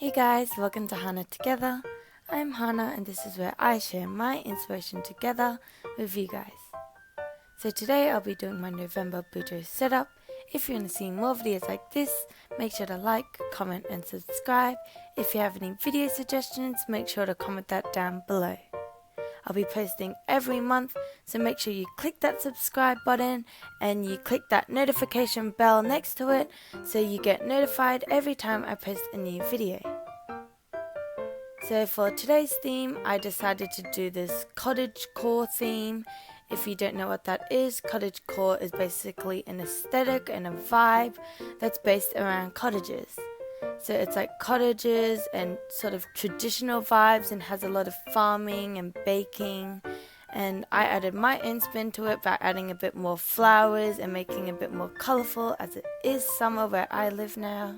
Hey guys, welcome to Hana Together. I'm Hana and this is where I share my inspiration together with you guys. So today I'll be doing my November BUJO setup. If you want to see more videos like this, make sure to like, comment and subscribe. If you have any video suggestions, make sure to comment that down below. I'll be posting every month, so make sure you click that subscribe button and you click that notification bell next to it so you get notified every time I post a new video. So for today's theme, I decided to do this cottage-core theme. If you don't know what that is, cottage-core is basically an aesthetic and a vibe that's based around cottages. So it's like cottages and sort of traditional vibes and has a lot of farming and baking. And I added my own spin to it by adding a bit more flowers and making it a bit more colorful as it is summer where I live now.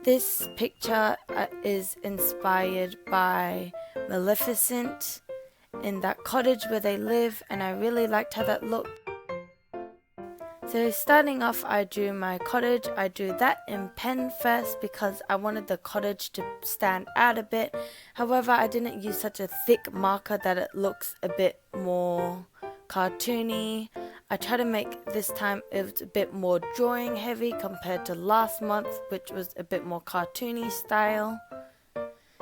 This picture is inspired by Maleficent in that cottage where they live, and I really liked how that looked. So starting off, I drew my cottage. I drew that in pen first because I wanted the cottage to stand out a bit. However, I didn't use such a thick marker that it looks a bit more cartoony. I tried to make this time it was a bit more drawing heavy compared to last month, which was a bit more cartoony style.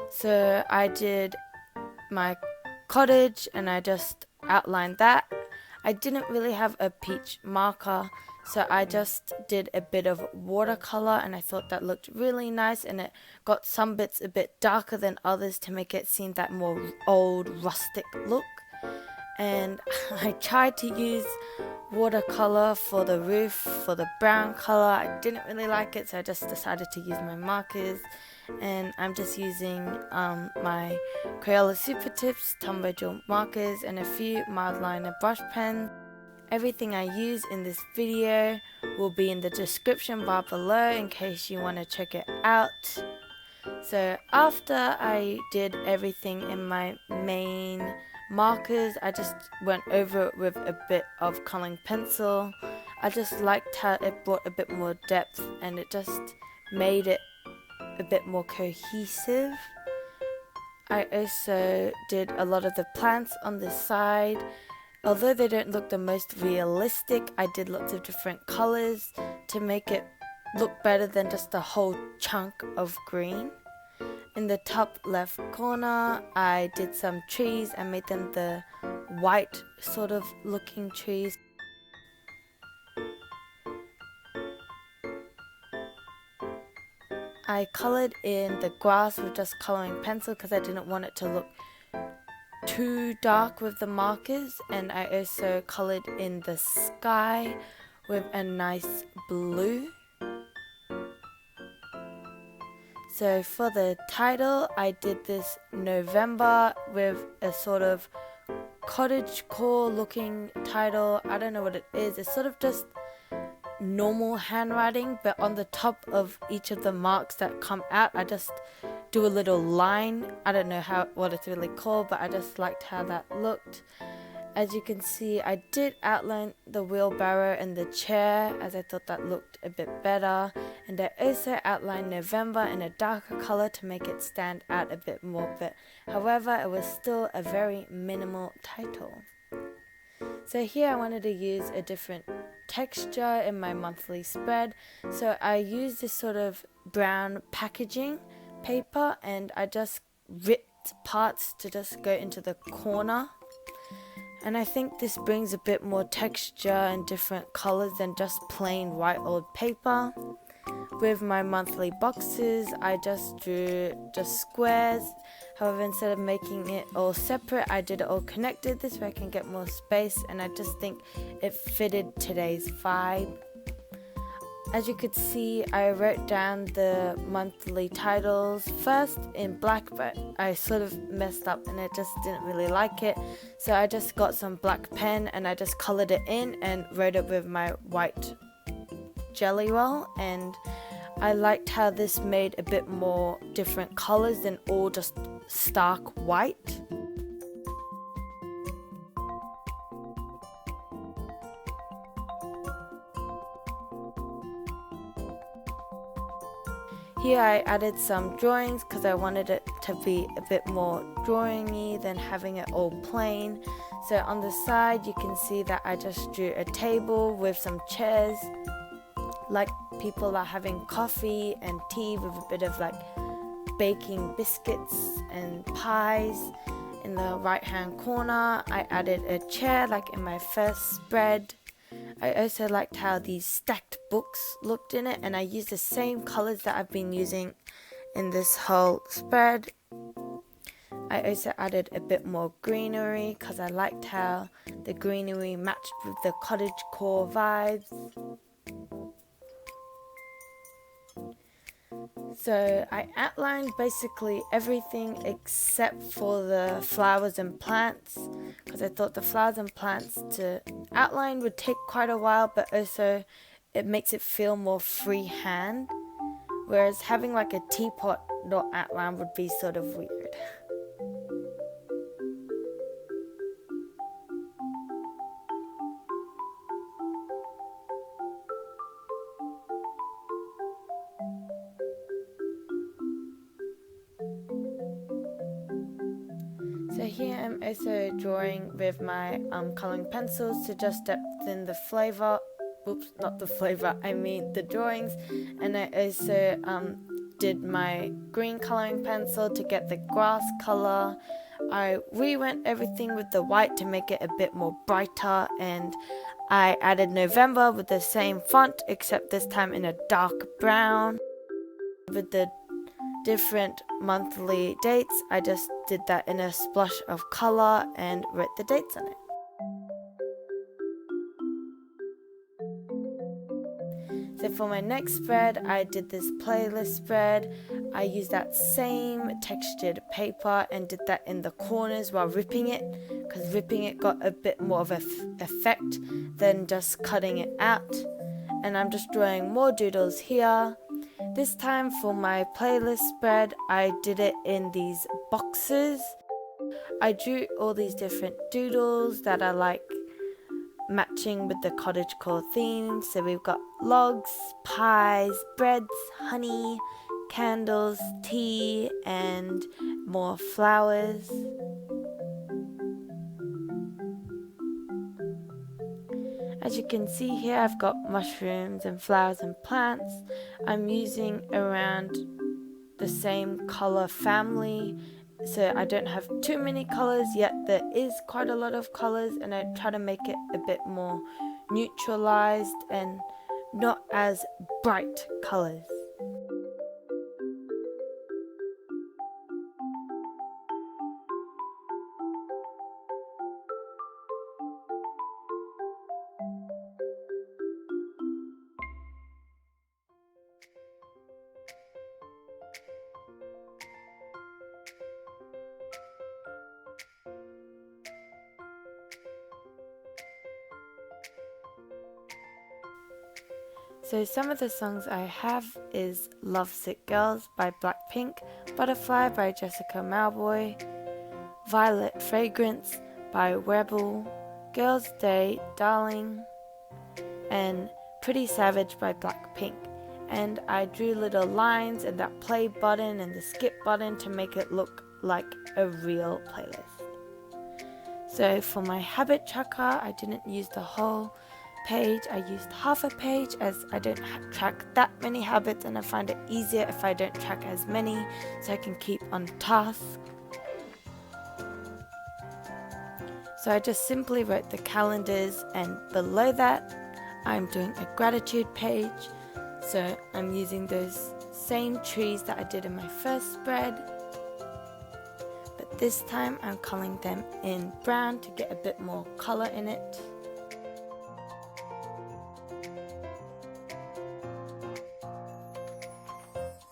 So I did my cottage and I just outlined that. I didn't really have a peach marker, so I just did a bit of watercolor and I thought that looked really nice, and it got some bits a bit darker than others to make it seem that more old rustic look. And I tried to use watercolor for the roof, for the brown color. I didn't really like it, so I just decided to use my markers. And I'm just using my Crayola supertips, Tombow Mono markers and a few mildliner brush pens. Everything I use in this video will be in the description bar below in case you want to check it out. So after I did everything in my main markers, I just went over it with a bit of coloring pencil. I just liked how it brought a bit more depth and it just made it a bit more cohesive. I also did a lot of the plants on the side. Although they don't look the most realistic, I did lots of different colors to make it look better than just a whole chunk of green. In the top left corner, I did some trees and made them the white sort of looking trees. I colored in the grass with just coloring pencil because I didn't want it to look too dark with the markers, and I also colored in the sky with a nice blue. So for the title, I did this November with a sort of cottage-core looking title. I don't know what it is. It's sort of just normal handwriting, but on the top of each of the marks that come out, I just do a little line. I don't know what it's really called, but I just liked how that looked. As you can see, I did outline the wheelbarrow and the chair as I thought that looked a bit better, and I also outlined November in a darker color to make it stand out a bit more, but however it was still a very minimal title. So here I wanted to use a different texture in my monthly spread, so I used this sort of brown packaging paper and I just ripped parts to just go into the corner. And I think this brings a bit more texture and different colors than just plain white old paper. With my monthly boxes, I just drew just squares. However, instead of making it all separate, I did it all connected. This way I can get more space, and I just think it fitted today's vibe. As you could see, I wrote down the monthly titles first in black, but I sort of messed up and I just didn't really like it. So I just got some black pen and I just colored it in and wrote it with my white jelly roll. And I liked how this made a bit more different colors than all just stark white. Here I added some drawings because I wanted it to be a bit more drawing-y than having it all plain. So on the side you can see that I just drew a table with some chairs, like people are having coffee and tea with a bit of like baking biscuits and pies. In the right hand corner I added a chair like in my first spread. I also liked how these stacked books looked in it, and I used the same colors that I've been using in this whole spread. I also added a bit more greenery because I liked how the greenery matched with the cottage-core vibes. So I outlined basically everything except for the flowers and plants, because I thought the flowers and plants to outline would take quite a while, but also it makes it feel more freehand, whereas having like a teapot not outline would be sort of weird. So here I'm also drawing with my coloring pencils to just depth in the flavor. Oops, not the flavor, I mean the drawings. And I also did my green coloring pencil to get the grass color. I rewent everything with the white to make it a bit more brighter, and I added November with the same font except this time in a dark brown. With the different monthly dates, I just did that in a splash of color and wrote the dates on it. So for my next spread, I did this playlist spread. I used that same textured paper and did that in the corners while ripping it, because ripping it got a bit more of an effect than just cutting it out. And I'm just drawing more doodles here. This time for my playlist spread, I did it in these boxes. I drew all these different doodles that are like matching with the cottage-core theme. So we've got logs, pies, breads, honey, candles, tea, and more flowers. As you can see here, I've got mushrooms and flowers and plants. I'm using around the same color family, so I don't have too many colors, yet there is quite a lot of colors, and I try to make it a bit more neutralized and not as bright colors. So some of the songs I have is Lovesick Girls by Blackpink, Butterfly by Jessica Mauboy, Violet Fragrance by Rebel, Girls' Day, Darling, and Pretty Savage by Blackpink. And I drew little lines and that play button and the skip button to make it look like a real playlist. So for my habit tracker, I didn't use the whole page, I used half a page, as I don't track that many habits and I find it easier if I don't track as many, so I can keep on task. So I just simply wrote the calendars, and below that I'm doing a gratitude page. So I'm using those same trees that I did in my first spread, but this time I'm coloring them in brown to get a bit more color in it.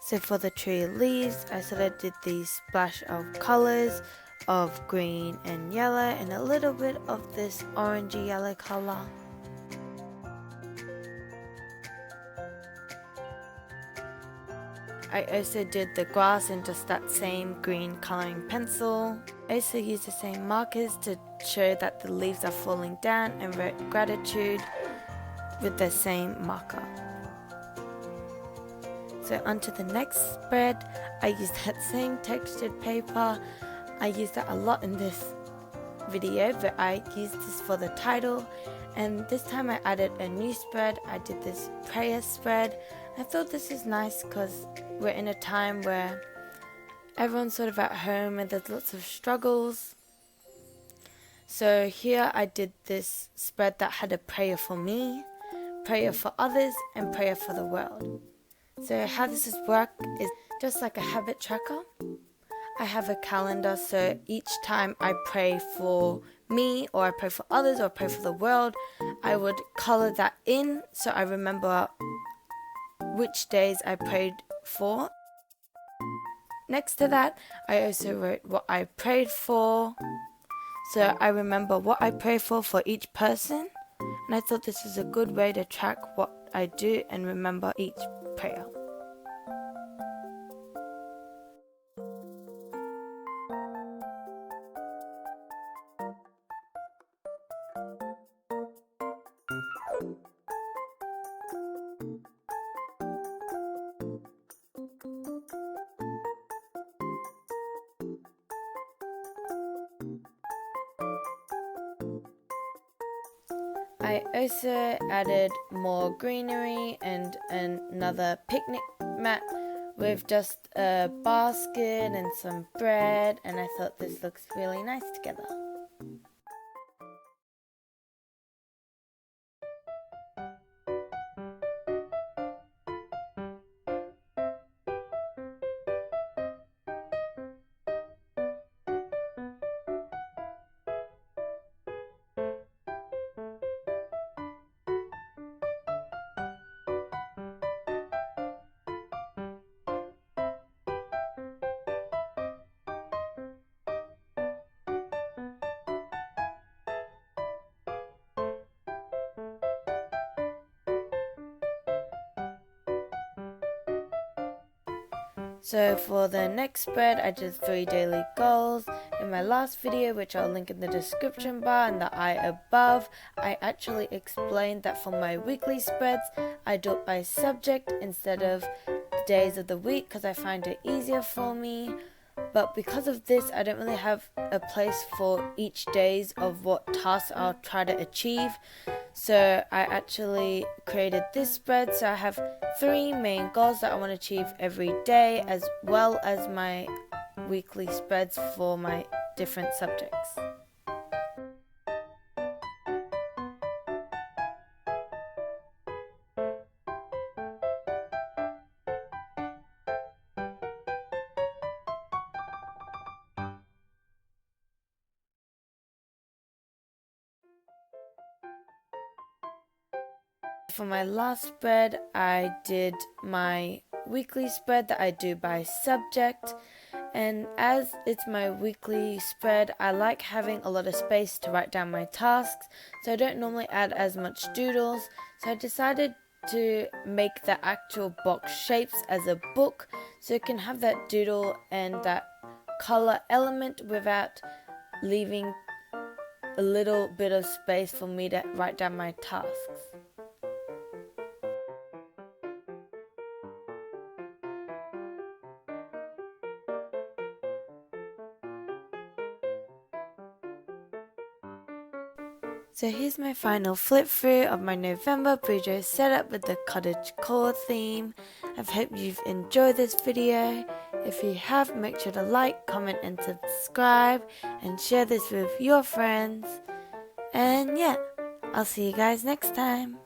So for the tree leaves, I sort of did these splash of colors of green and yellow and a little bit of this orangey yellow color. I also did the grass in just that same green coloring pencil. I also used the same markers to show that the leaves are falling down and wrote gratitude with the same marker. So onto the next spread. I used that same textured paper. I used that a lot in this video, but I used this for the title, and this time I added a new spread. I did this prayer spread. I thought this is nice because we're in a time where everyone's sort of at home and there's lots of struggles. So here I did this spread that had a prayer for me, prayer for others, and prayer for the world. So how this is work is just like a habit tracker. I have a calendar, so each time I pray for me, or I pray for others, or I pray for the world, I would color that in so I remember which days I prayed for. Next to that, I also wrote what I prayed for, so I remember what I pray for each person. And I thought this is a good way to track what I do and remember each prayer. I also added more greenery and another picnic mat with just a basket and some bread, and I thought this looks really nice together. So for the next spread, I did 3 daily goals. In my last video, which I'll link in the description bar and the eye above, I actually explained that for my weekly spreads, I do it by subject instead of the days of the week because I find it easier for me. But because of this, I don't really have a place for each days of what tasks I'll try to achieve. So I actually created this spread. So I have 3 main goals that I want to achieve every day, as well as my weekly spreads for my different subjects. For my last spread, I did my weekly spread that I do by subject, and as it's my weekly spread, I like having a lot of space to write down my tasks, so I don't normally add as much doodles. So I decided to make the actual box shapes as a book, so it can have that doodle and that color element without leaving a little bit of space for me to write down my tasks. So here's my final flip through of my November BUJO setup with the Cottage-core theme. I hope you've enjoyed this video. If you have, make sure to like, comment and subscribe and share this with your friends. And yeah, I'll see you guys next time.